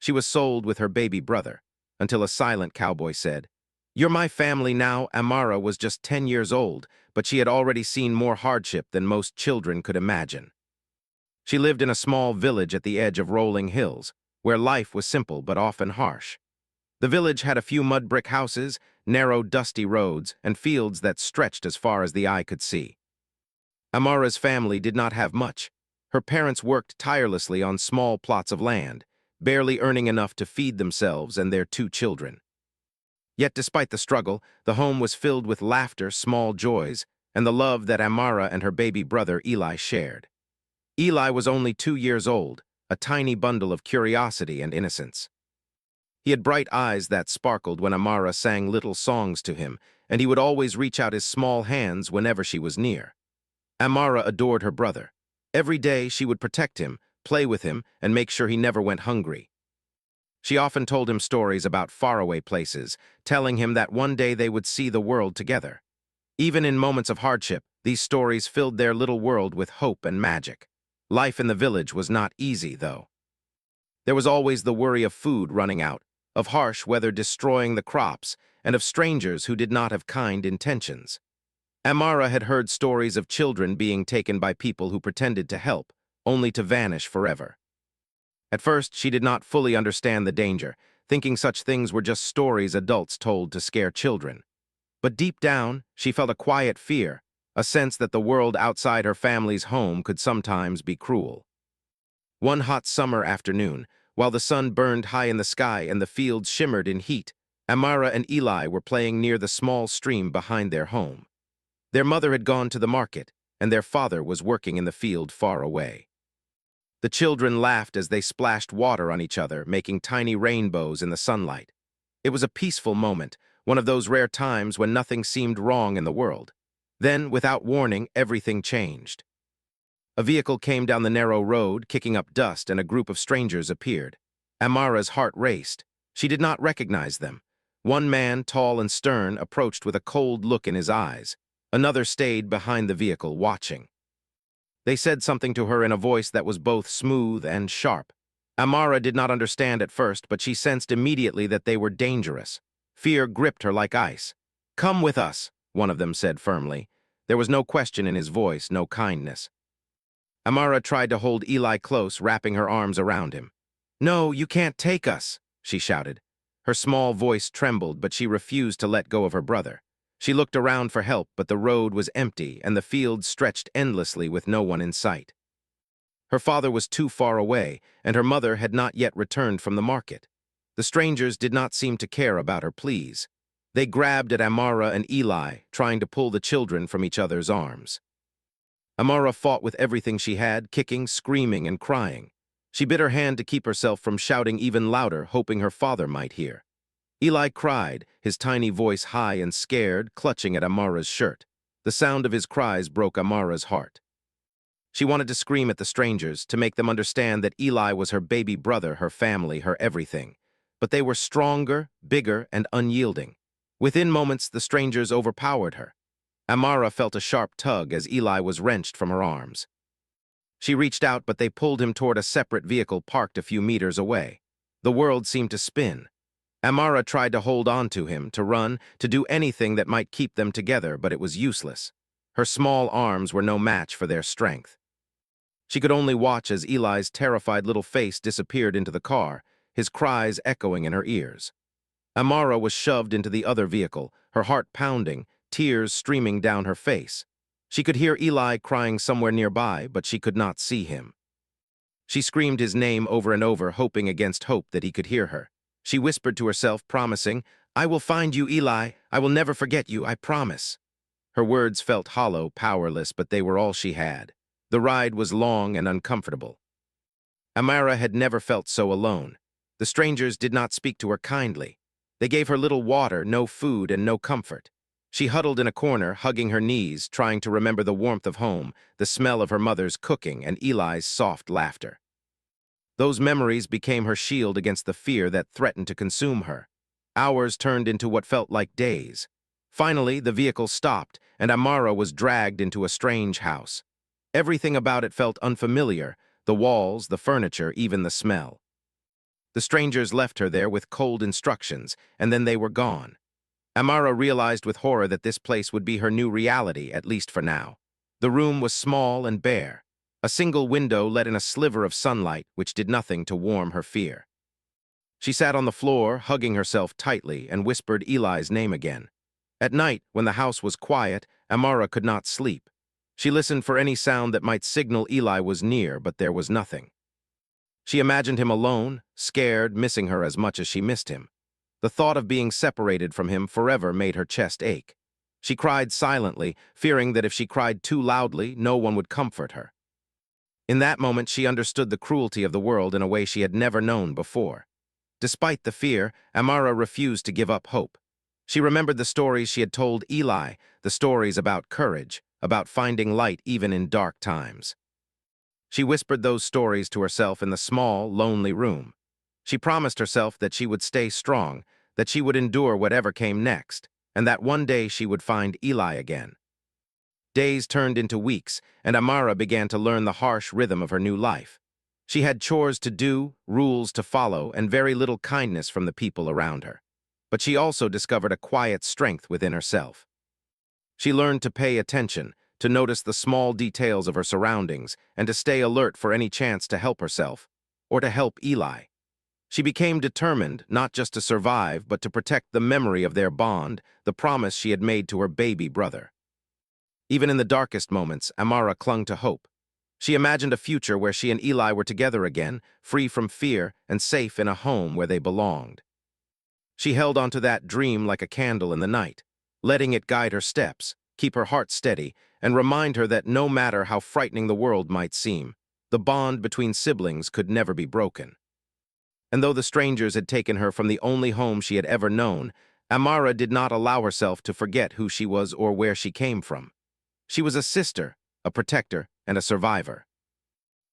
She was sold with her baby brother, until a silent cowboy said, "You're my family now." Amara was just 10 years old, but she had already seen more hardship than most children could imagine. She lived in a small village at the edge of rolling hills, where life was simple but often harsh. The village had a few mud brick houses, narrow, dusty roads, and fields that stretched as far as the eye could see. Amara's family did not have much. Her parents worked tirelessly on small plots of land, barely earning enough to feed themselves and their 2 children. Yet despite the struggle, the home was filled with laughter, small joys, and the love that Amara and her baby brother Eli shared. Eli was only 2 years old, a tiny bundle of curiosity and innocence. He had bright eyes that sparkled when Amara sang little songs to him, and he would always reach out his small hands whenever she was near. Amara adored her brother. Every day she would protect him, play with him, and make sure he never went hungry. She often told him stories about faraway places, telling him that one day they would see the world together. Even in moments of hardship, these stories filled their little world with hope and magic. Life in the village was not easy, though. There was always the worry of food running out, of harsh weather destroying the crops, and of strangers who did not have kind intentions. Amara had heard stories of children being taken by people who pretended to help, only to vanish forever. At first, she did not fully understand the danger, thinking such things were just stories adults told to scare children. But deep down, she felt a quiet fear, a sense that the world outside her family's home could sometimes be cruel. One hot summer afternoon, while the sun burned high in the sky and the fields shimmered in heat, Amara and Eli were playing near the small stream behind their home. Their mother had gone to the market, and their father was working in the field far away. The children laughed as they splashed water on each other, making tiny rainbows in the sunlight. It was a peaceful moment, one of those rare times when nothing seemed wrong in the world. Then, without warning, everything changed. A vehicle came down the narrow road, kicking up dust, and a group of strangers appeared. Amara's heart raced. She did not recognize them. One man, tall and stern, approached with a cold look in his eyes. Another stayed behind the vehicle, watching. They said something to her in a voice that was both smooth and sharp. Amara did not understand at first, but she sensed immediately that they were dangerous. Fear gripped her like ice. "Come with us," one of them said firmly. There was no question in his voice, no kindness. Amara tried to hold Eli close, wrapping her arms around him. "No, you can't take us," she shouted. Her small voice trembled, but she refused to let go of her brother. She looked around for help, but the road was empty and the fields stretched endlessly with no one in sight. Her father was too far away, and her mother had not yet returned from the market. The strangers did not seem to care about her pleas. They grabbed at Amara and Eli, trying to pull the children from each other's arms. Amara fought with everything she had, kicking, screaming, and crying. She bit her hand to keep herself from shouting even louder, hoping her father might hear. Eli cried, his tiny voice high and scared, clutching at Amara's shirt. The sound of his cries broke Amara's heart. She wanted to scream at the strangers, to make them understand that Eli was her baby brother, her family, her everything. But they were stronger, bigger, and unyielding. Within moments, the strangers overpowered her. Amara felt a sharp tug as Eli was wrenched from her arms. She reached out, but they pulled him toward a separate vehicle parked a few meters away. The world seemed to spin. Amara tried to hold on to him, to run, to do anything that might keep them together, but it was useless. Her small arms were no match for their strength. She could only watch as Eli's terrified little face disappeared into the car, his cries echoing in her ears. Amara was shoved into the other vehicle, her heart pounding, tears streaming down her face. She could hear Eli crying somewhere nearby, but she could not see him. She screamed his name over and over, hoping against hope that he could hear her. She whispered to herself, promising, "I will find you, Eli. I will never forget you, I promise." Her words felt hollow, powerless, but they were all she had. The ride was long and uncomfortable. Amara had never felt so alone. The strangers did not speak to her kindly. They gave her little water, no food, and no comfort. She huddled in a corner, hugging her knees, trying to remember the warmth of home, the smell of her mother's cooking, and Eli's soft laughter. Those memories became her shield against the fear that threatened to consume her. Hours turned into what felt like days. Finally, the vehicle stopped, and Amara was dragged into a strange house. Everything about it felt unfamiliar, the walls, the furniture, even the smell. The strangers left her there with cold instructions, and then they were gone. Amara realized with horror that this place would be her new reality, at least for now. The room was small and bare. A single window let in a sliver of sunlight, which did nothing to warm her fear. She sat on the floor, hugging herself tightly, and whispered Eli's name again. At night, when the house was quiet, Amara could not sleep. She listened for any sound that might signal Eli was near, but there was nothing. She imagined him alone, scared, missing her as much as she missed him. The thought of being separated from him forever made her chest ache. She cried silently, fearing that if she cried too loudly, no one would comfort her. In that moment, she understood the cruelty of the world in a way she had never known before. Despite the fear, Amara refused to give up hope. She remembered the stories she had told Eli, the stories about courage, about finding light even in dark times. She whispered those stories to herself in the small, lonely room. She promised herself that she would stay strong, that she would endure whatever came next, and that one day she would find Eli again. Days turned into weeks, and Amara began to learn the harsh rhythm of her new life. She had chores to do, rules to follow, and very little kindness from the people around her. But she also discovered a quiet strength within herself. She learned to pay attention, to notice the small details of her surroundings, and to stay alert for any chance to help herself, or to help Eli. She became determined not just to survive, but to protect the memory of their bond, the promise she had made to her baby brother. Even in the darkest moments, Amara clung to hope. She imagined a future where she and Eli were together again, free from fear and safe in a home where they belonged. She held onto that dream like a candle in the night, letting it guide her steps, keep her heart steady, and remind her that no matter how frightening the world might seem, the bond between siblings could never be broken. And though the strangers had taken her from the only home she had ever known, Amara did not allow herself to forget who she was or where she came from. She was a sister, a protector, and a survivor.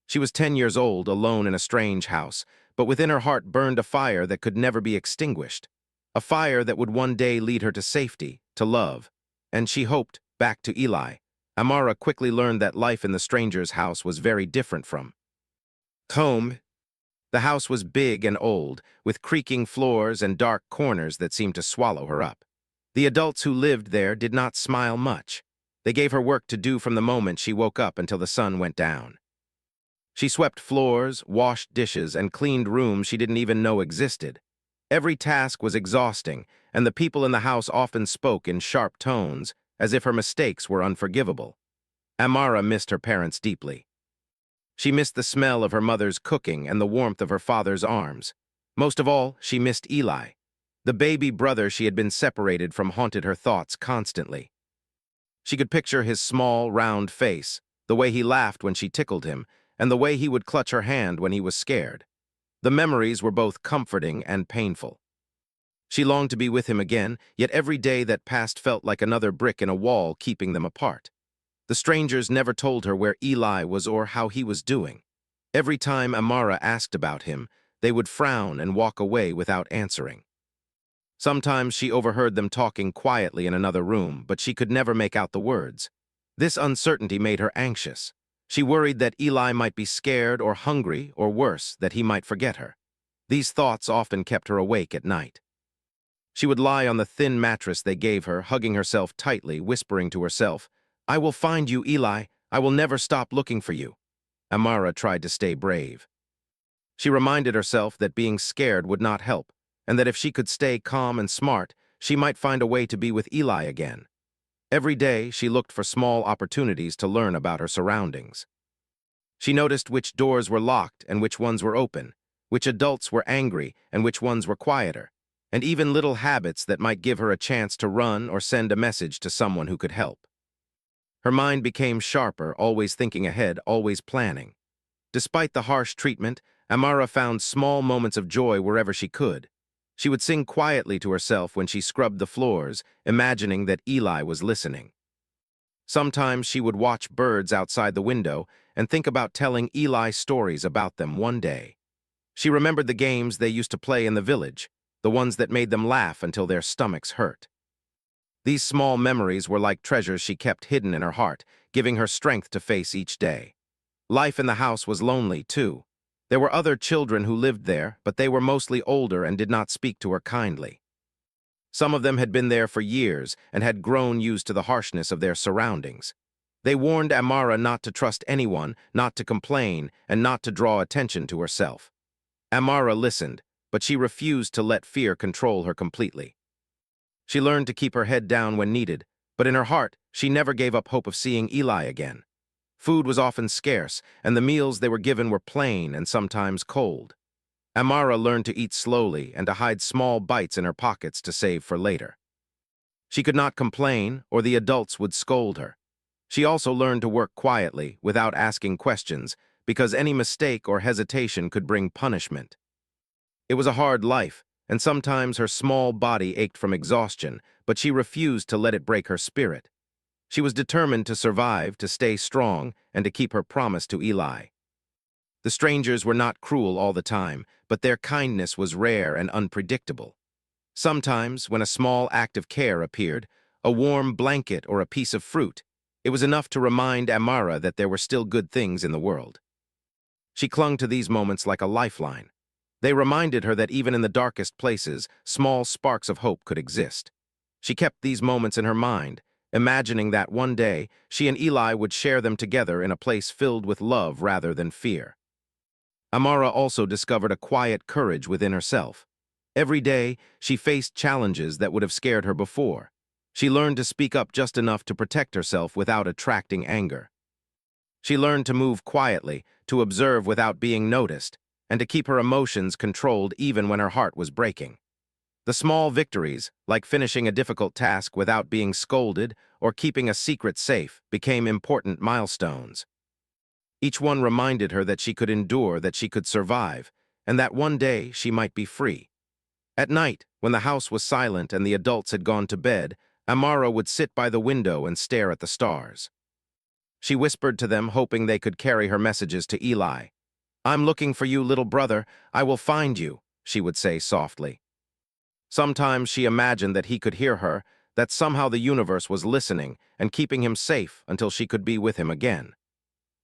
She was 10 years old, alone in a strange house, but within her heart burned a fire that could never be extinguished, a fire that would one day lead her to safety, to love, and she hoped, back to Eli. Amara quickly learned that life in the stranger's house was very different from home. The house was big and old, with creaking floors and dark corners that seemed to swallow her up. The adults who lived there did not smile much. They gave her work to do from the moment she woke up until the sun went down. She swept floors, washed dishes, and cleaned rooms she didn't even know existed. Every task was exhausting, and the people in the house often spoke in sharp tones, as if her mistakes were unforgivable. Amara missed her parents deeply. She missed the smell of her mother's cooking and the warmth of her father's arms. Most of all, she missed Eli. The baby brother she had been separated from haunted her thoughts constantly. She could picture his small, round face, the way he laughed when she tickled him, and the way he would clutch her hand when he was scared. The memories were both comforting and painful. She longed to be with him again, yet every day that passed felt like another brick in a wall keeping them apart. The strangers never told her where Eli was or how he was doing. Every time Amara asked about him, they would frown and walk away without answering. Sometimes she overheard them talking quietly in another room, but she could never make out the words. This uncertainty made her anxious. She worried that Eli might be scared or hungry, or worse, that he might forget her. These thoughts often kept her awake at night. She would lie on the thin mattress they gave her, hugging herself tightly, whispering to herself, "I will find you, Eli. I will never stop looking for you." Amara tried to stay brave. She reminded herself that being scared would not help, and that if she could stay calm and smart, she might find a way to be with Eli again. Every day, she looked for small opportunities to learn about her surroundings. She noticed which doors were locked and which ones were open, which adults were angry and which ones were quieter, and even little habits that might give her a chance to run or send a message to someone who could help. Her mind became sharper, always thinking ahead, always planning. Despite the harsh treatment, Amara found small moments of joy wherever she could. She would sing quietly to herself when she scrubbed the floors, imagining that Eli was listening. Sometimes she would watch birds outside the window and think about telling Eli stories about them one day. She remembered the games they used to play in the village, the ones that made them laugh until their stomachs hurt. These small memories were like treasures she kept hidden in her heart, giving her strength to face each day. Life in the house was lonely, too. There were other children who lived there, but they were mostly older and did not speak to her kindly. Some of them had been there for years and had grown used to the harshness of their surroundings. They warned Amara not to trust anyone, not to complain, and not to draw attention to herself. Amara listened, but she refused to let fear control her completely. She learned to keep her head down when needed, but in her heart, she never gave up hope of seeing Eli again. Food was often scarce, and the meals they were given were plain and sometimes cold. Amara learned to eat slowly and to hide small bites in her pockets to save for later. She could not complain, or the adults would scold her. She also learned to work quietly, without asking questions, because any mistake or hesitation could bring punishment. It was a hard life, and sometimes her small body ached from exhaustion, but she refused to let it break her spirit. She was determined to survive, to stay strong, and to keep her promise to Eli. The strangers were not cruel all the time, but their kindness was rare and unpredictable. Sometimes, when a small act of care appeared, a warm blanket or a piece of fruit, it was enough to remind Amara that there were still good things in the world. She clung to these moments like a lifeline. They reminded her that even in the darkest places, small sparks of hope could exist. She kept these moments in her mind, imagining that one day she and Eli would share them together in a place filled with love rather than fear. Amara also discovered a quiet courage within herself. Every day, she faced challenges that would have scared her before. She learned to speak up just enough to protect herself without attracting anger. She learned to move quietly, to observe without being noticed, and to keep her emotions controlled even when her heart was breaking. The small victories, like finishing a difficult task without being scolded or keeping a secret safe, became important milestones. Each one reminded her that she could endure, that she could survive, and that one day she might be free. At night, when the house was silent and the adults had gone to bed, Amara would sit by the window and stare at the stars. She whispered to them, hoping they could carry her messages to Eli. "I'm looking for you, little brother. I will find you," she would say softly. Sometimes she imagined that he could hear her, that somehow the universe was listening and keeping him safe until she could be with him again.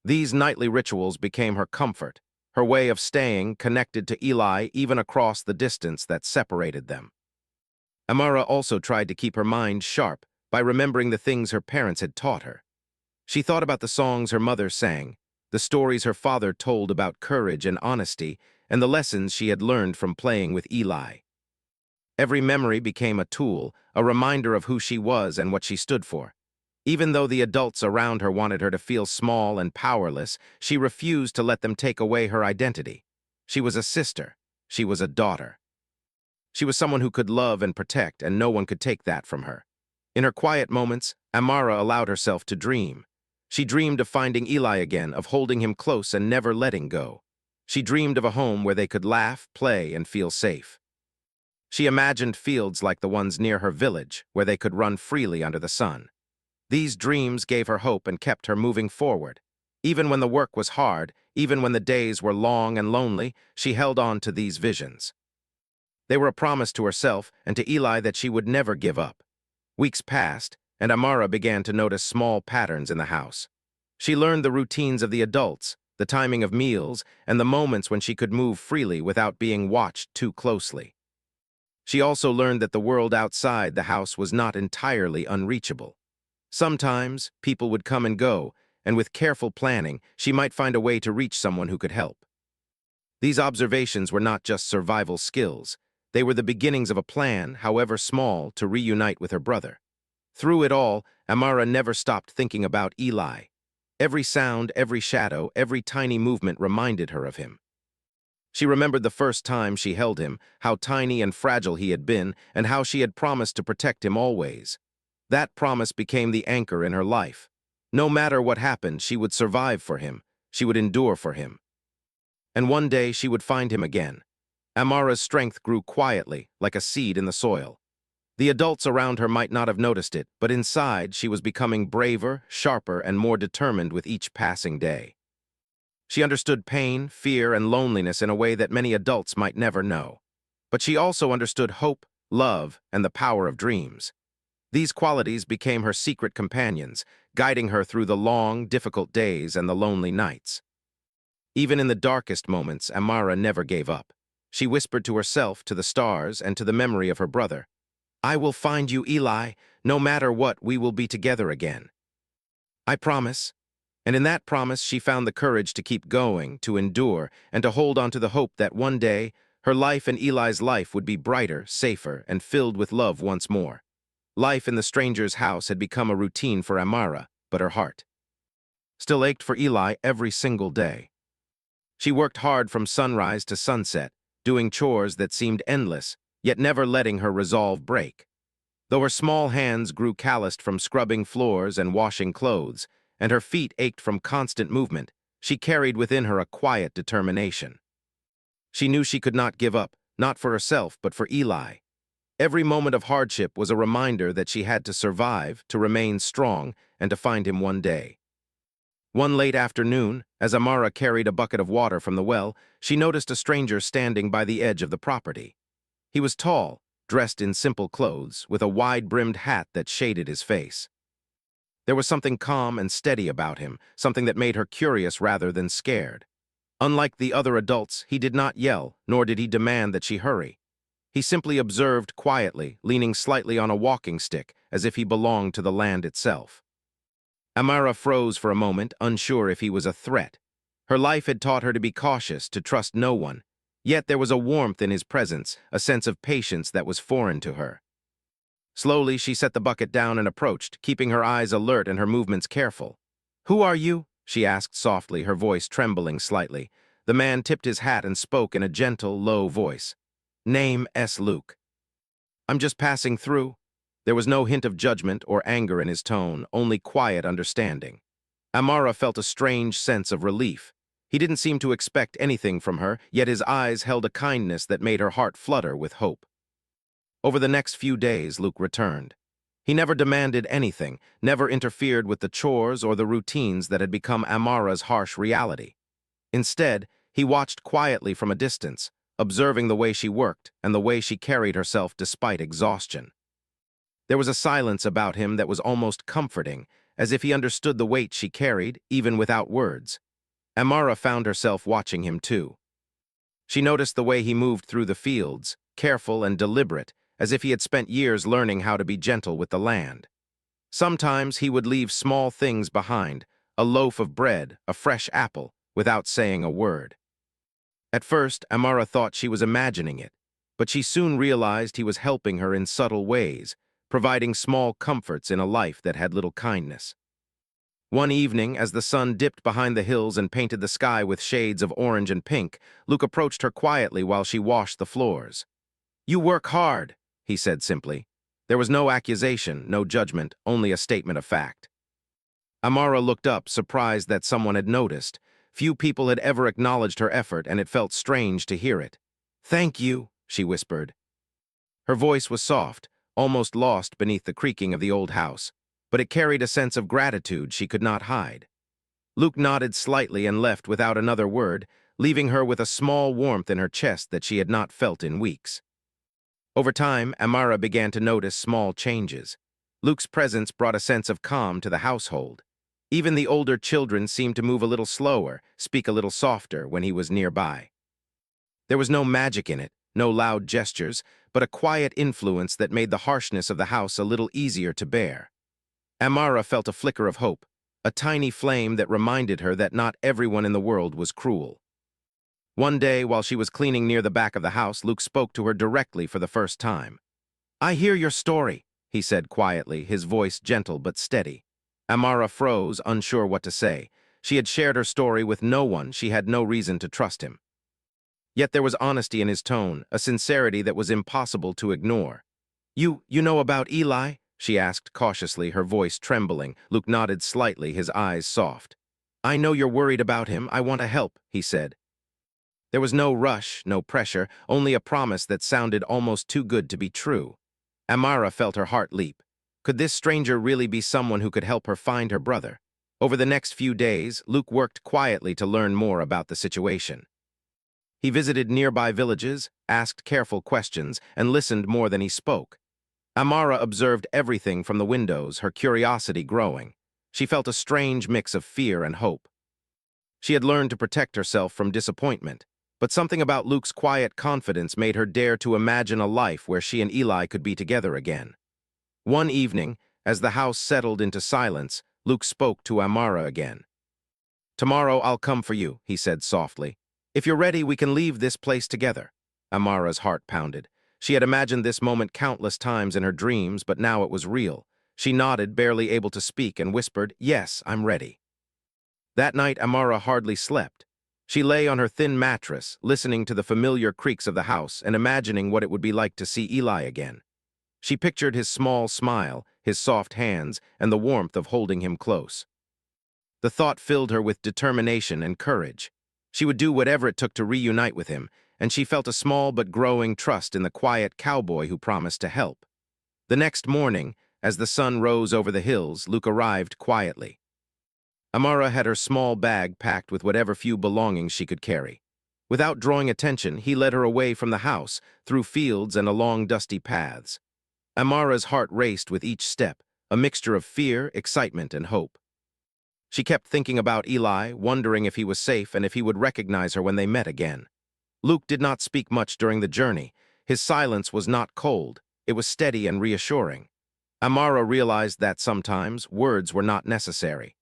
These nightly rituals became her comfort, her way of staying connected to Eli even across the distance that separated them. Amara also tried to keep her mind sharp by remembering the things her parents had taught her. She thought about the songs her mother sang, the stories her father told about courage and honesty, and the lessons she had learned from playing with Eli. Every memory became a tool, a reminder of who she was and what she stood for. Even though the adults around her wanted her to feel small and powerless, she refused to let them take away her identity. She was a sister. She was a daughter. She was someone who could love and protect, and no one could take that from her. In her quiet moments, Amara allowed herself to dream. She dreamed of finding Eli again, of holding him close and never letting go. She dreamed of a home where they could laugh, play, and feel safe. She imagined fields like the ones near her village, where they could run freely under the sun. These dreams gave her hope and kept her moving forward. Even when the work was hard, even when the days were long and lonely, she held on to these visions. They were a promise to herself and to Eli that she would never give up. Weeks passed, and Amara began to notice small patterns in the house. She learned the routines of the adults, the timing of meals, and the moments when she could move freely without being watched too closely. She also learned that the world outside the house was not entirely unreachable. Sometimes, people would come and go, and with careful planning, she might find a way to reach someone who could help. These observations were not just survival skills. They were the beginnings of a plan, however small, to reunite with her brother. Through it all, Amara never stopped thinking about Eli. Every sound, every shadow, every tiny movement reminded her of him. She remembered the first time she held him, how tiny and fragile he had been, and how she had promised to protect him always. That promise became the anchor in her life. No matter what happened, she would survive for him. She would endure for him. And one day she would find him again. Amara's strength grew quietly, like a seed in the soil. The adults around her might not have noticed it, but inside she was becoming braver, sharper, and more determined with each passing day. She understood pain, fear, and loneliness in a way that many adults might never know. But she also understood hope, love, and the power of dreams. These qualities became her secret companions, guiding her through the long, difficult days and the lonely nights. Even in the darkest moments, Amara never gave up. She whispered to herself, to the stars, and to the memory of her brother, "I will find you, Eli. No matter what, we will be together again. I promise." And in that promise, she found the courage to keep going, to endure, and to hold on to the hope that one day, her life and Eli's life would be brighter, safer, and filled with love once more. Life in the stranger's house had become a routine for Amara, but her heart still ached for Eli every single day. She worked hard from sunrise to sunset, doing chores that seemed endless, yet never letting her resolve break. Though her small hands grew calloused from scrubbing floors and washing clothes, and her feet ached from constant movement, she carried within her a quiet determination. She knew she could not give up, not for herself, but for Eli. Every moment of hardship was a reminder that she had to survive, to remain strong, and to find him one day. One late afternoon, as Amara carried a bucket of water from the well, she noticed a stranger standing by the edge of the property. He was tall, dressed in simple clothes, with a wide-brimmed hat that shaded his face. There was something calm and steady about him, something that made her curious rather than scared. Unlike the other adults, he did not yell, nor did he demand that she hurry. He simply observed quietly, leaning slightly on a walking stick, as if he belonged to the land itself. Amara froze for a moment, unsure if he was a threat. Her life had taught her to be cautious, to trust no one. Yet there was a warmth in his presence, a sense of patience that was foreign to her. Slowly, she set the bucket down and approached, keeping her eyes alert and her movements careful. "Who are you?" she asked softly, her voice trembling slightly. The man tipped his hat and spoke in a gentle, low voice. "Name S. Luke." "I'm just passing through." There was no hint of judgment or anger in his tone, only quiet understanding. Amara felt a strange sense of relief. He didn't seem to expect anything from her, yet his eyes held a kindness that made her heart flutter with hope. Over the next few days, Luke returned. He never demanded anything, never interfered with the chores or the routines that had become Amara's harsh reality. Instead, he watched quietly from a distance, observing the way she worked and the way she carried herself despite exhaustion. There was a silence about him that was almost comforting, as if he understood the weight she carried, even without words. Amara found herself watching him too. She noticed the way he moved through the fields, careful and deliberate, as if he had spent years learning how to be gentle with the land. Sometimes he would leave small things behind, a loaf of bread, a fresh apple, without saying a word. At first, Amara thought she was imagining it, but she soon realized he was helping her in subtle ways, providing small comforts in a life that had little kindness. One evening, as the sun dipped behind the hills and painted the sky with shades of orange and pink, Luke approached her quietly while she washed the floors. "You work hard," he said simply. There was no accusation, no judgment, only a statement of fact. Amara looked up, surprised that someone had noticed. Few people had ever acknowledged her effort, and it felt strange to hear it. "Thank you," she whispered. Her voice was soft, almost lost beneath the creaking of the old house, but it carried a sense of gratitude she could not hide. Luke nodded slightly and left without another word, leaving her with a small warmth in her chest that she had not felt in weeks. Over time, Amara began to notice small changes. Luke's presence brought a sense of calm to the household. Even the older children seemed to move a little slower, speak a little softer when he was nearby. There was no magic in it, no loud gestures, but a quiet influence that made the harshness of the house a little easier to bear. Amara felt a flicker of hope, a tiny flame that reminded her that not everyone in the world was cruel. One day, while she was cleaning near the back of the house, Luke spoke to her directly for the first time. "I hear your story," he said quietly, his voice gentle but steady. Amara froze, unsure what to say. She had shared her story with no one, she had no reason to trust him. Yet there was honesty in his tone, a sincerity that was impossible to ignore. You know about Eli?" she asked cautiously, her voice trembling. Luke nodded slightly, his eyes soft. "I know you're worried about him. I want to help," he said. There was no rush, no pressure, only a promise that sounded almost too good to be true. Amara felt her heart leap. Could this stranger really be someone who could help her find her brother? Over the next few days, Luke worked quietly to learn more about the situation. He visited nearby villages, asked careful questions, and listened more than he spoke. Amara observed everything from the windows, her curiosity growing. She felt a strange mix of fear and hope. She had learned to protect herself from disappointment, but something about Luke's quiet confidence made her dare to imagine a life where she and Eli could be together again. One evening, as the house settled into silence, Luke spoke to Amara again. "Tomorrow I'll come for you," he said softly. "If you're ready, we can leave this place together." Amara's heart pounded. She had imagined this moment countless times in her dreams, but now it was real. She nodded, barely able to speak, and whispered, "Yes, I'm ready." That night, Amara hardly slept. She lay on her thin mattress, listening to the familiar creaks of the house and imagining what it would be like to see Eli again. She pictured his small smile, his soft hands, and the warmth of holding him close. The thought filled her with determination and courage. She would do whatever it took to reunite with him, and she felt a small but growing trust in the quiet cowboy who promised to help. The next morning, as the sun rose over the hills, Luke arrived quietly. Amara had her small bag packed with whatever few belongings she could carry. Without drawing attention, he led her away from the house, through fields and along dusty paths. Amara's heart raced with each step, a mixture of fear, excitement, and hope. She kept thinking about Eli, wondering if he was safe and if he would recognize her when they met again. Luke did not speak much during the journey. His silence was not cold, it was steady and reassuring. Amara realized that sometimes words were not necessary.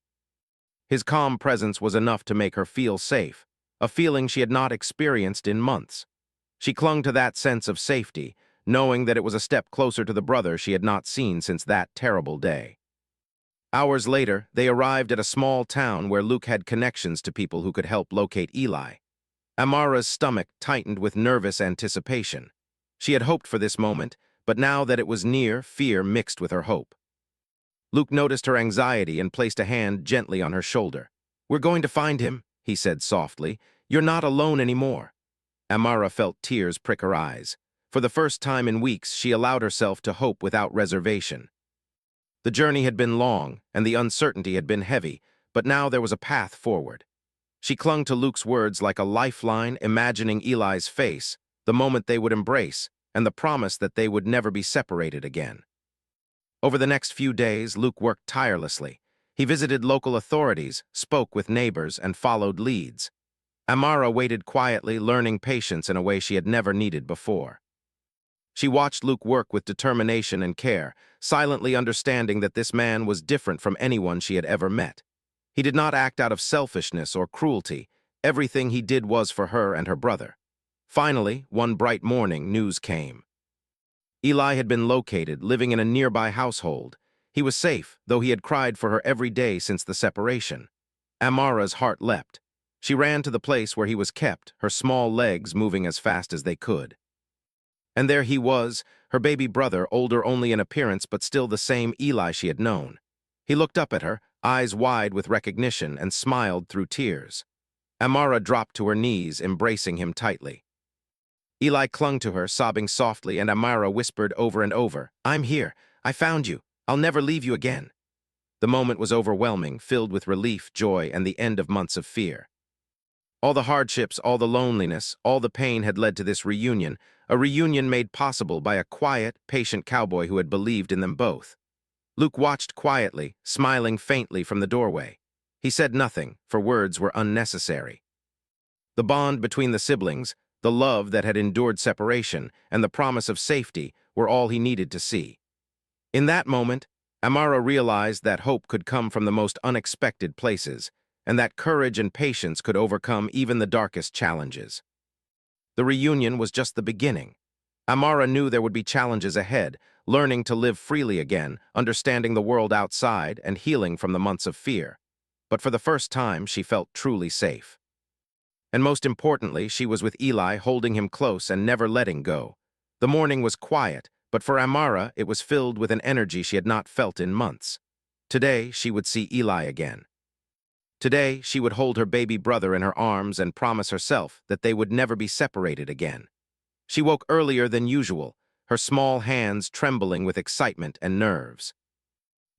His calm presence was enough to make her feel safe, a feeling she had not experienced in months. She clung to that sense of safety, knowing that it was a step closer to the brother she had not seen since that terrible day. Hours later, they arrived at a small town where Luke had connections to people who could help locate Eli. Amara's stomach tightened with nervous anticipation. She had hoped for this moment, but now that it was near, fear mixed with her hope. Luke noticed her anxiety and placed a hand gently on her shoulder. "We're going to find him," he said softly. "You're not alone anymore." Amara felt tears prick her eyes. For the first time in weeks, she allowed herself to hope without reservation. The journey had been long, and the uncertainty had been heavy, but now there was a path forward. She clung to Luke's words like a lifeline, imagining Eli's face, the moment they would embrace, and the promise that they would never be separated again. Over the next few days, Luke worked tirelessly. He visited local authorities, spoke with neighbors, and followed leads. Amara waited quietly, learning patience in a way she had never needed before. She watched Luke work with determination and care, silently understanding that this man was different from anyone she had ever met. He did not act out of selfishness or cruelty. Everything he did was for her and her brother. Finally, one bright morning, news came. Eli had been located, living in a nearby household. He was safe, though he had cried for her every day since the separation. Amara's heart leapt. She ran to the place where he was kept, her small legs moving as fast as they could. And there he was, her baby brother, older only in appearance but still the same Eli she had known. He looked up at her, eyes wide with recognition, and smiled through tears. Amara dropped to her knees, embracing him tightly. Eli clung to her, sobbing softly, and Amara whispered over and over, "I'm here. I found you. I'll never leave you again." The moment was overwhelming, filled with relief, joy, and the end of months of fear. All the hardships, all the loneliness, all the pain had led to this reunion, a reunion made possible by a quiet, patient cowboy who had believed in them both. Luke watched quietly, smiling faintly from the doorway. He said nothing, for words were unnecessary. The bond between the siblings, the love that had endured separation, and the promise of safety were all he needed to see. In that moment, Amara realized that hope could come from the most unexpected places, and that courage and patience could overcome even the darkest challenges. The reunion was just the beginning. Amara knew there would be challenges ahead, learning to live freely again, understanding the world outside, and healing from the months of fear. But for the first time, she felt truly safe. And most importantly, she was with Eli, holding him close and never letting go. The morning was quiet, but for Amara, it was filled with an energy she had not felt in months. Today, she would see Eli again. Today, she would hold her baby brother in her arms and promise herself that they would never be separated again. She woke earlier than usual, her small hands trembling with excitement and nerves.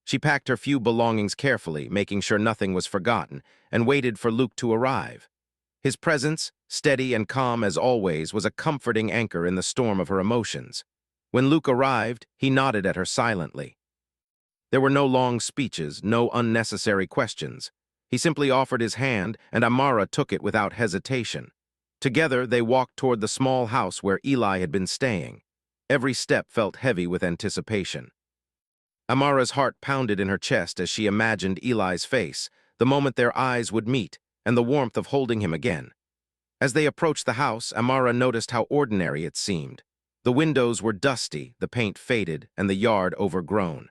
She packed her few belongings carefully, making sure nothing was forgotten, and waited for Luke to arrive. His presence, steady and calm as always, was a comforting anchor in the storm of her emotions. When Luke arrived, he nodded at her silently. There were no long speeches, no unnecessary questions. He simply offered his hand, and Amara took it without hesitation. Together, they walked toward the small house where Eli had been staying. Every step felt heavy with anticipation. Amara's heart pounded in her chest as she imagined Eli's face, the moment their eyes would meet, and the warmth of holding him again. As they approached the house, Amara noticed how ordinary it seemed. The windows were dusty, the paint faded, and the yard overgrown.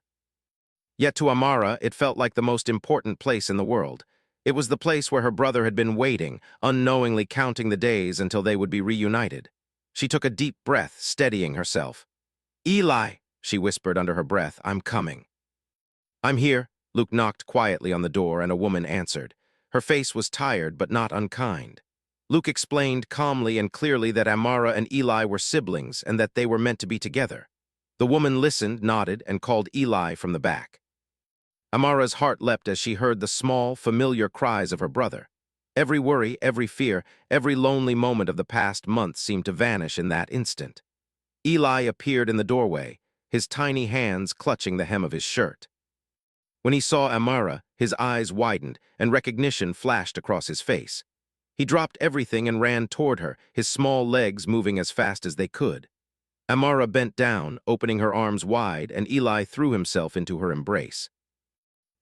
Yet to Amara, it felt like the most important place in the world. It was the place where her brother had been waiting, unknowingly counting the days until they would be reunited. She took a deep breath, steadying herself. "Eli," she whispered under her breath, "I'm coming." "I'm here." Luke knocked quietly on the door, and a woman answered. Her face was tired, but not unkind. Luke explained calmly and clearly that Amara and Eli were siblings and that they were meant to be together. The woman listened, nodded, and called Eli from the back. Amara's heart leapt as she heard the small, familiar cries of her brother. Every worry, every fear, every lonely moment of the past months seemed to vanish in that instant. Eli appeared in the doorway, his tiny hands clutching the hem of his shirt. When he saw Amara, his eyes widened, and recognition flashed across his face. He dropped everything and ran toward her, his small legs moving as fast as they could. Amara bent down, opening her arms wide, and Eli threw himself into her embrace.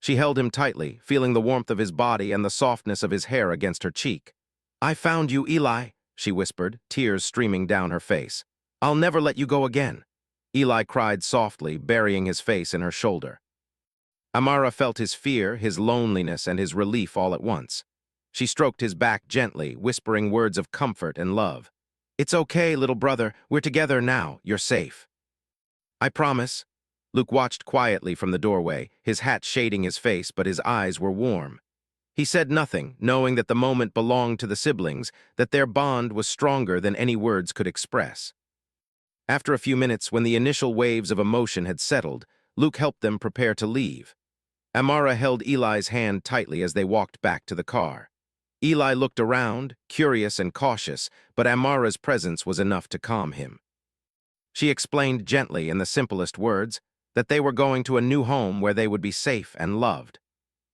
She held him tightly, feeling the warmth of his body and the softness of his hair against her cheek. "I found you, Eli," she whispered, tears streaming down her face. "I'll never let you go again." Eli cried softly, burying his face in her shoulder. Amara felt his fear, his loneliness, and his relief all at once. She stroked his back gently, whispering words of comfort and love. "It's okay, little brother. We're together now. You're safe." "I promise." Luke watched quietly from the doorway, his hat shading his face, but his eyes were warm. He said nothing, knowing that the moment belonged to the siblings, that their bond was stronger than any words could express. After a few minutes, when the initial waves of emotion had settled, Luke helped them prepare to leave. Amara held Eli's hand tightly as they walked back to the car. Eli looked around, curious and cautious, but Amara's presence was enough to calm him. She explained gently in the simplest words that they were going to a new home where they would be safe and loved.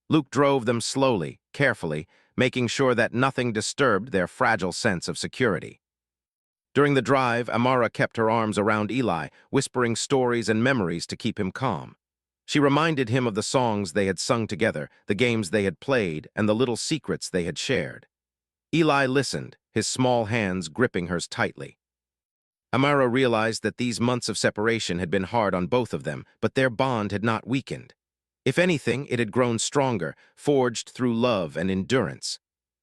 Luke drove them slowly, carefully, making sure that nothing disturbed their fragile sense of security. During the drive, Amara kept her arms around Eli, whispering stories and memories to keep him calm. She reminded him of the songs they had sung together, the games they had played, and the little secrets they had shared. Eli listened, his small hands gripping hers tightly. Amara realized that these months of separation had been hard on both of them, but their bond had not weakened. If anything, it had grown stronger, forged through love and endurance.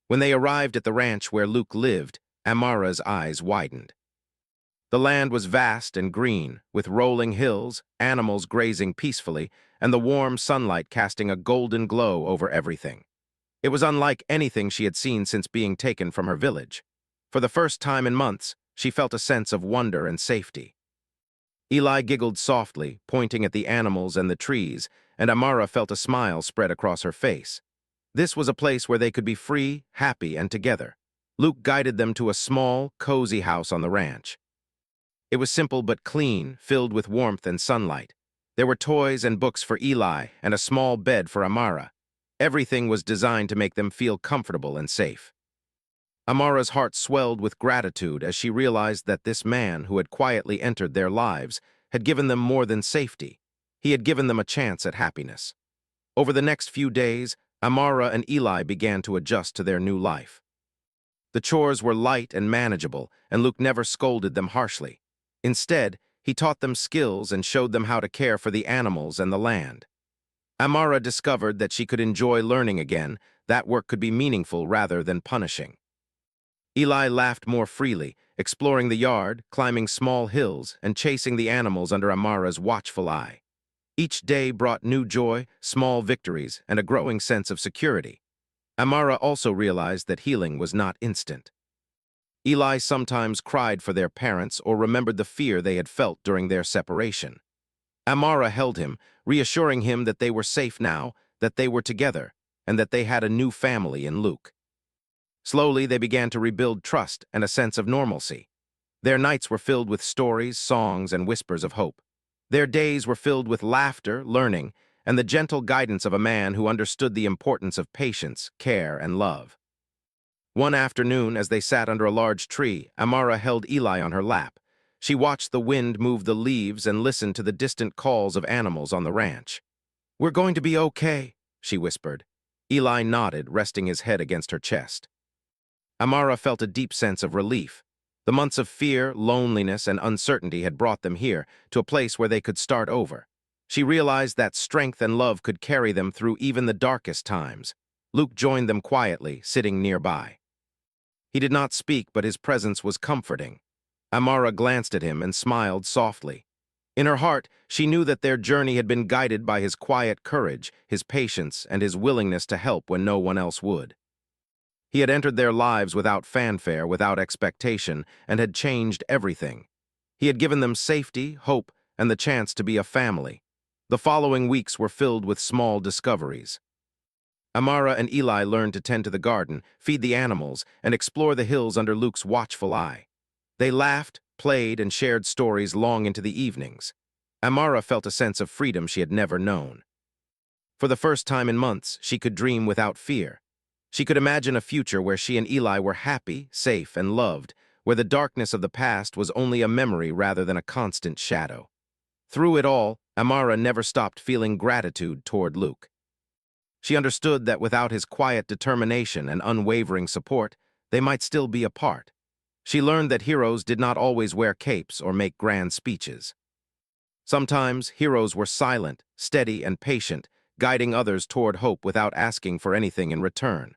When they arrived at the ranch where Luke lived, Amara's eyes widened. The land was vast and green, with rolling hills, animals grazing peacefully, and the warm sunlight casting a golden glow over everything. It was unlike anything she had seen since being taken from her village. For the first time in months, she felt a sense of wonder and safety. Eli giggled softly, pointing at the animals and the trees, and Amara felt a smile spread across her face. This was a place where they could be free, happy, and together. Luke guided them to a small, cozy house on the ranch. It was simple but clean, filled with warmth and sunlight. There were toys and books for Eli and a small bed for Amara. Everything was designed to make them feel comfortable and safe. Amara's heart swelled with gratitude as she realized that this man who had quietly entered their lives had given them more than safety. He had given them a chance at happiness. Over the next few days, Amara and Eli began to adjust to their new life. The chores were light and manageable, and Luke never scolded them harshly. Instead, he taught them skills and showed them how to care for the animals and the land. Amara discovered that she could enjoy learning again, that work could be meaningful rather than punishing. Eli laughed more freely, exploring the yard, climbing small hills, and chasing the animals under Amara's watchful eye. Each day brought new joy, small victories, and a growing sense of security. Amara also realized that healing was not instant. Eli sometimes cried for their parents or remembered the fear they had felt during their separation. Amara held him, reassuring him that they were safe now, that they were together, and that they had a new family in Luke. Slowly, they began to rebuild trust and a sense of normalcy. Their nights were filled with stories, songs, and whispers of hope. Their days were filled with laughter, learning, and the gentle guidance of a man who understood the importance of patience, care, and love. One afternoon, as they sat under a large tree, Amara held Eli on her lap. She watched the wind move the leaves and listened to the distant calls of animals on the ranch. "We're going to be okay," she whispered. Eli nodded, resting his head against her chest. Amara felt a deep sense of relief. The months of fear, loneliness, and uncertainty had brought them here, to a place where they could start over. She realized that strength and love could carry them through even the darkest times. Luke joined them quietly, sitting nearby. He did not speak, but his presence was comforting. Amara glanced at him and smiled softly. In her heart, she knew that their journey had been guided by his quiet courage, his patience, and his willingness to help when no one else would. He had entered their lives without fanfare, without expectation, and had changed everything. He had given them safety, hope, and the chance to be a family. The following weeks were filled with small discoveries. Amara and Eli learned to tend to the garden, feed the animals, and explore the hills under Luke's watchful eye. They laughed, played, and shared stories long into the evenings. Amara felt a sense of freedom she had never known. For the first time in months, she could dream without fear. She could imagine a future where she and Eli were happy, safe, and loved, where the darkness of the past was only a memory rather than a constant shadow. Through it all, Amara never stopped feeling gratitude toward Luke. She understood that without his quiet determination and unwavering support, they might still be apart. She learned that heroes did not always wear capes or make grand speeches. Sometimes heroes were silent, steady, and patient, guiding others toward hope without asking for anything in return.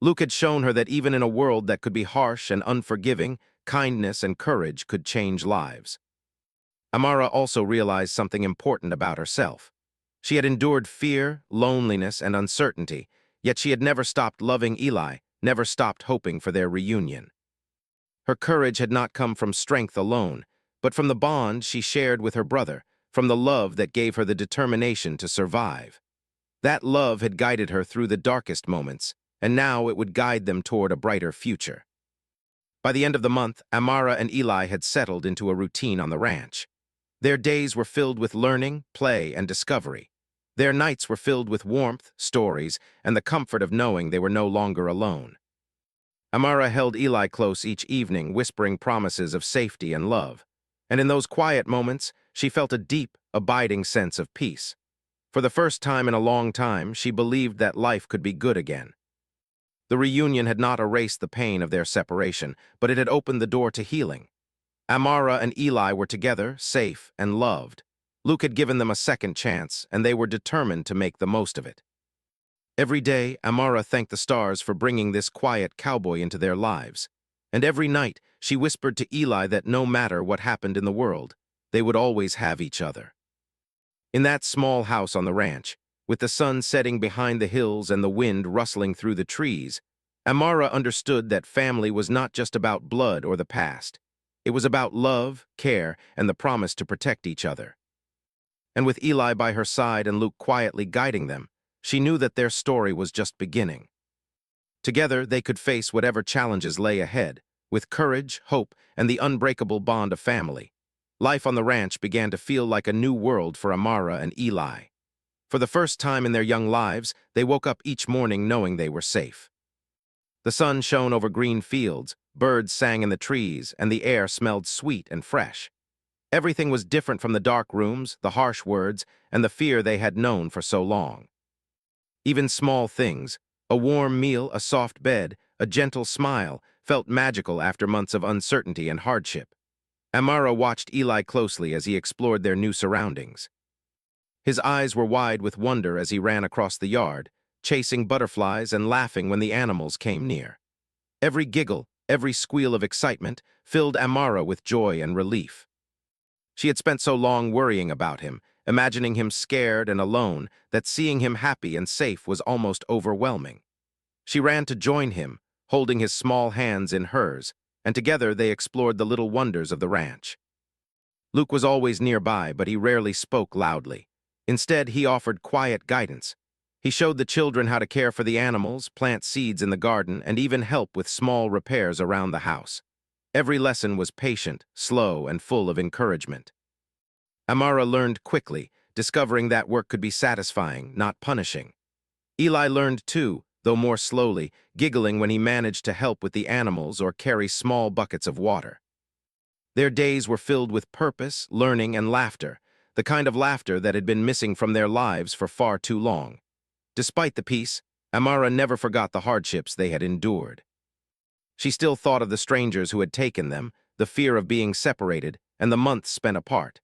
Luke had shown her that even in a world that could be harsh and unforgiving, kindness and courage could change lives. Amara also realized something important about herself. She had endured fear, loneliness, and uncertainty, yet she had never stopped loving Eli, never stopped hoping for their reunion. Her courage had not come from strength alone, but from the bond she shared with her brother, from the love that gave her the determination to survive. That love had guided her through the darkest moments, and now it would guide them toward a brighter future. By the end of the month, Amara and Eli had settled into a routine on the ranch. Their days were filled with learning, play, and discovery. Their nights were filled with warmth, stories, and the comfort of knowing they were no longer alone. Amara held Eli close each evening, whispering promises of safety and love. And in those quiet moments, she felt a deep, abiding sense of peace. For the first time in a long time, she believed that life could be good again. The reunion had not erased the pain of their separation, but it had opened the door to healing. Amara and Eli were together, safe, and loved. Luke had given them a second chance, and they were determined to make the most of it. Every day, Amara thanked the stars for bringing this quiet cowboy into their lives. And every night, she whispered to Eli that no matter what happened in the world, they would always have each other. In that small house on the ranch, with the sun setting behind the hills and the wind rustling through the trees, Amara understood that family was not just about blood or the past. It was about love, care, and the promise to protect each other. And with Eli by her side and Luke quietly guiding them, she knew that their story was just beginning. Together, they could face whatever challenges lay ahead, with courage, hope, and the unbreakable bond of family. Life on the ranch began to feel like a new world for Amara and Eli. For the first time in their young lives, they woke up each morning knowing they were safe. The sun shone over green fields, birds sang in the trees, and the air smelled sweet and fresh. Everything was different from the dark rooms, the harsh words, and the fear they had known for so long. Even small things, a warm meal, a soft bed, a gentle smile, felt magical after months of uncertainty and hardship. Amara watched Eli closely as he explored their new surroundings. His eyes were wide with wonder as he ran across the yard, chasing butterflies and laughing when the animals came near. Every giggle, every squeal of excitement filled Amara with joy and relief. She had spent so long worrying about him, imagining him scared and alone, that seeing him happy and safe was almost overwhelming. She ran to join him, holding his small hands in hers, and together they explored the little wonders of the ranch. Luke was always nearby, but he rarely spoke loudly. Instead, he offered quiet guidance. He showed the children how to care for the animals, plant seeds in the garden, and even help with small repairs around the house. Every lesson was patient, slow, and full of encouragement. Amara learned quickly, discovering that work could be satisfying, not punishing. Eli learned too, though more slowly, giggling when he managed to help with the animals or carry small buckets of water. Their days were filled with purpose, learning, and laughter, the kind of laughter that had been missing from their lives for far too long. Despite the peace, Amara never forgot the hardships they had endured. She still thought of the strangers who had taken them, the fear of being separated, and the months spent apart.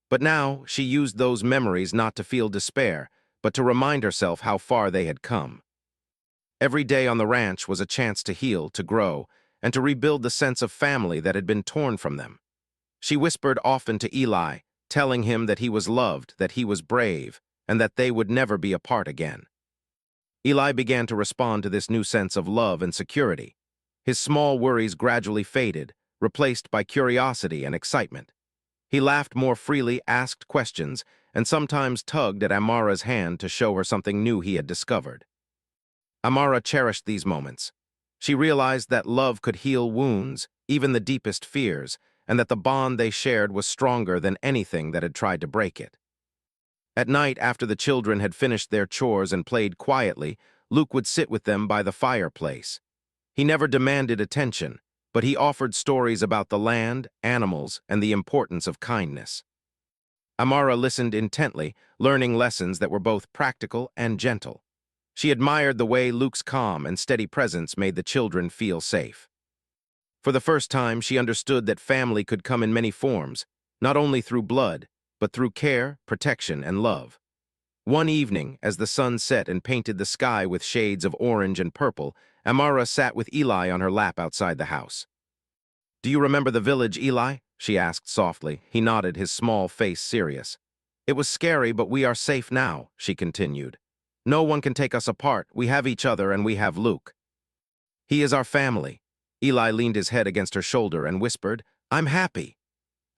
But now she used those memories not to feel despair, but to remind herself how far they had come. Every day on the ranch was a chance to heal, to grow, and to rebuild the sense of family that had been torn from them. She whispered often to Eli, telling him that he was loved, that he was brave, and that they would never be apart again. Eli began to respond to this new sense of love and security. His small worries gradually faded, replaced by curiosity and excitement. He laughed more freely, asked questions, and sometimes tugged at Amara's hand to show her something new he had discovered. Amara cherished these moments. She realized that love could heal wounds, even the deepest fears, and that the bond they shared was stronger than anything that had tried to break it. At night, after the children had finished their chores and played quietly, Luke would sit with them by the fireplace. He never demanded attention, but he offered stories about the land, animals, and the importance of kindness. Amara listened intently, learning lessons that were both practical and gentle. She admired the way Luke's calm and steady presence made the children feel safe. For the first time, she understood that family could come in many forms, not only through blood, but through care, protection, and love. One evening, as the sun set and painted the sky with shades of orange and purple, Amara sat with Eli on her lap outside the house. "Do you remember the village, Eli?" she asked softly. He nodded, his small face serious. "It was scary, but we are safe now," she continued. "No one can take us apart. We have each other and we have Luke. He is our family." Eli leaned his head against her shoulder and whispered, "I'm happy."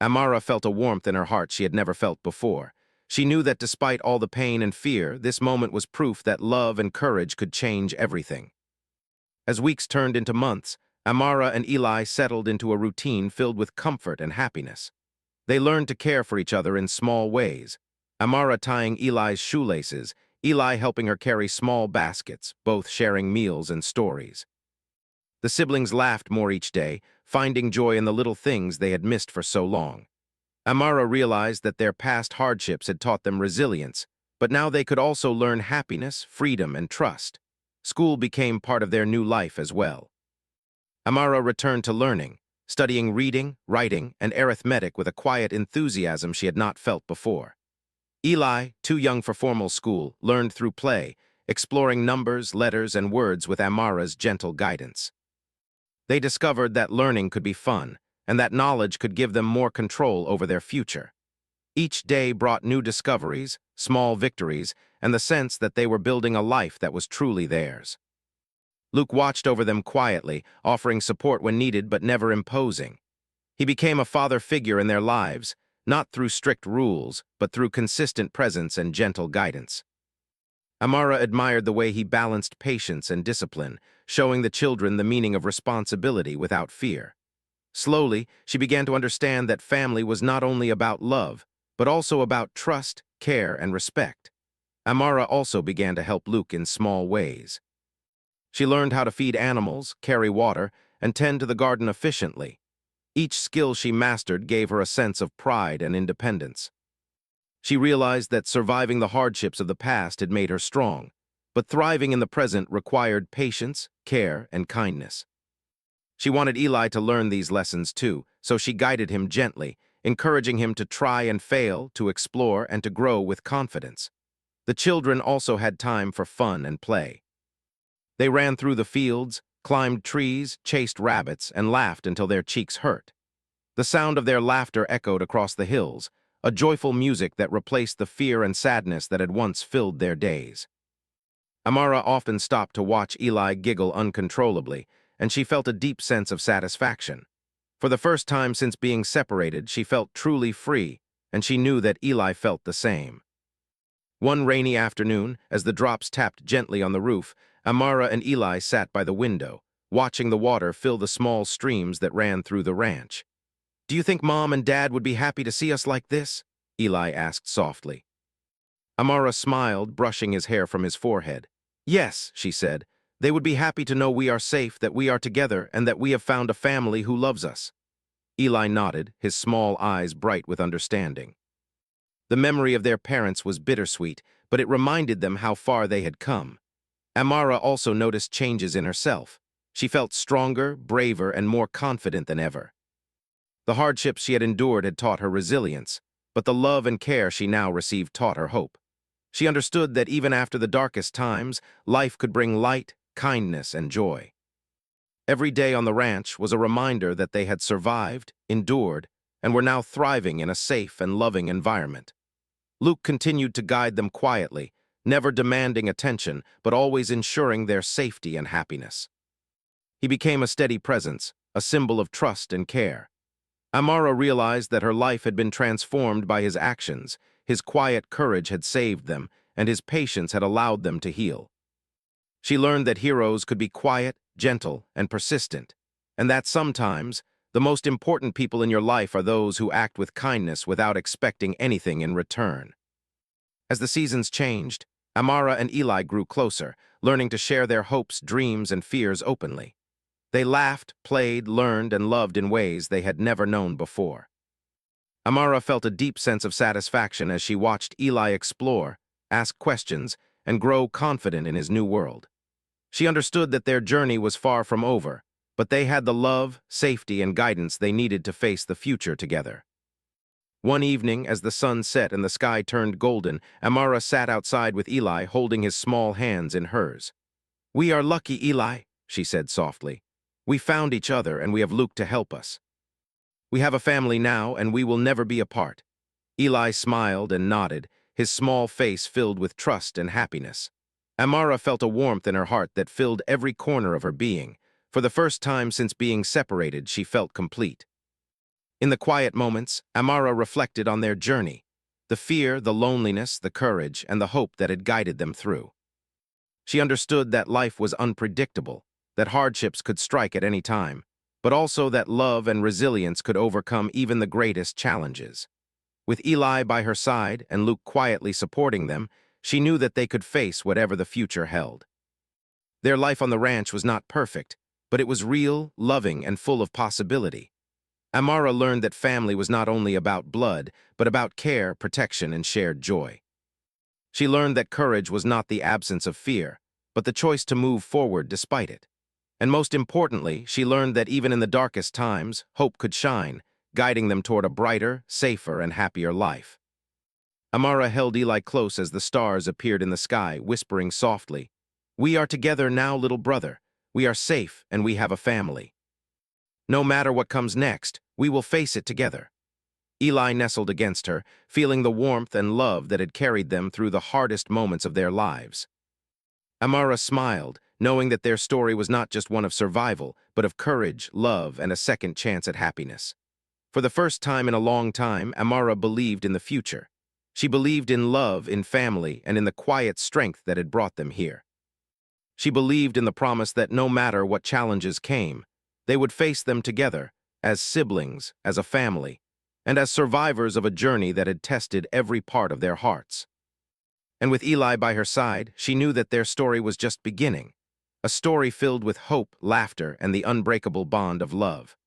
Amara felt a warmth in her heart she had never felt before. She knew that despite all the pain and fear, this moment was proof that love and courage could change everything. As weeks turned into months, Amara and Eli settled into a routine filled with comfort and happiness. They learned to care for each other in small ways, Amara tying Eli's shoelaces, Eli helping her carry small baskets, both sharing meals and stories. The siblings laughed more each day, finding joy in the little things they had missed for so long. Amara realized that their past hardships had taught them resilience, but now they could also learn happiness, freedom, and trust. School became part of their new life as well. Amara returned to learning, studying reading, writing, and arithmetic with a quiet enthusiasm she had not felt before. Eli, too young for formal school, learned through play, exploring numbers, letters, and words with Amara's gentle guidance. They discovered that learning could be fun, and that knowledge could give them more control over their future. Each day brought new discoveries, small victories, and the sense that they were building a life that was truly theirs. Luke watched over them quietly, offering support when needed but never imposing. He became a father figure in their lives, not through strict rules, but through consistent presence and gentle guidance. Amara admired the way he balanced patience and discipline, showing the children the meaning of responsibility without fear. Slowly, she began to understand that family was not only about love, but also about trust, care, and respect. Amara also began to help Luke in small ways. She learned how to feed animals, carry water, and tend to the garden efficiently. Each skill she mastered gave her a sense of pride and independence. She realized that surviving the hardships of the past had made her strong, but thriving in the present required patience, care, and kindness. She wanted Eli to learn these lessons too, so she guided him gently, encouraging him to try and fail, to explore, and to grow with confidence. The children also had time for fun and play. They ran through the fields, climbed trees, chased rabbits, and laughed until their cheeks hurt. The sound of their laughter echoed across the hills, a joyful music that replaced the fear and sadness that had once filled their days. Amara often stopped to watch Eli giggle uncontrollably, and she felt a deep sense of satisfaction. For the first time since being separated, she felt truly free, and she knew that Eli felt the same. One rainy afternoon, as the drops tapped gently on the roof, Amara and Eli sat by the window, watching the water fill the small streams that ran through the ranch. "Do you think Mom and Dad would be happy to see us like this?" Eli asked softly. Amara smiled, brushing his hair from his forehead. Yes, she said, they would be happy to know we are safe, that we are together, and that we have found a family who loves us. Eli nodded, his small eyes bright with understanding. The memory of their parents was bittersweet, but it reminded them how far they had come. Amara also noticed changes in herself. She felt stronger, braver, and more confident than ever. The hardships she had endured had taught her resilience, but the love and care she now received taught her hope. She understood that even after the darkest times, life could bring light, kindness, and joy. Every day on the ranch was a reminder that they had survived, endured, and were now thriving in a safe and loving environment. Luke continued to guide them quietly, never demanding attention, but always ensuring their safety and happiness. He became a steady presence, a symbol of trust and care. Amara realized that her life had been transformed by his actions. His quiet courage had saved them, and his patience had allowed them to heal. She learned that heroes could be quiet, gentle, and persistent, and that sometimes the most important people in your life are those who act with kindness without expecting anything in return. As the seasons changed, Amara and Eli grew closer, learning to share their hopes, dreams, and fears openly. They laughed, played, learned, and loved in ways they had never known before. Amara felt a deep sense of satisfaction as she watched Eli explore, ask questions, and grow confident in his new world. She understood that their journey was far from over, but they had the love, safety, and guidance they needed to face the future together. One evening, as the sun set and the sky turned golden, Amara sat outside with Eli, holding his small hands in hers. "We are lucky, Eli," she said softly. "We found each other, and we have Luke to help us. We have a family now, and we will never be apart." Eli smiled and nodded, his small face filled with trust and happiness. Amara felt a warmth in her heart that filled every corner of her being. For the first time since being separated, she felt complete. In the quiet moments, Amara reflected on their journey, the fear, the loneliness, the courage, and the hope that had guided them through. She understood that life was unpredictable, that hardships could strike at any time, but also that love and resilience could overcome even the greatest challenges. With Eli by her side and Luke quietly supporting them, she knew that they could face whatever the future held. Their life on the ranch was not perfect, but it was real, loving, and full of possibility. Amara learned that family was not only about blood, but about care, protection, and shared joy. She learned that courage was not the absence of fear, but the choice to move forward despite it. And most importantly, she learned that even in the darkest times, hope could shine, guiding them toward a brighter, safer, and happier life. Amara held Eli close as the stars appeared in the sky, whispering softly, "We are together now, little brother. We are safe, and we have a family. No matter what comes next, we will face it together." Eli nestled against her, feeling the warmth and love that had carried them through the hardest moments of their lives. Amara smiled, knowing that their story was not just one of survival, but of courage, love, and a second chance at happiness. For the first time in a long time, Amara believed in the future. She believed in love, in family, and in the quiet strength that had brought them here. She believed in the promise that no matter what challenges came, they would face them together, as siblings, as a family, and as survivors of a journey that had tested every part of their hearts. And with Eli by her side, she knew that their story was just beginning, a story filled with hope, laughter, and the unbreakable bond of love.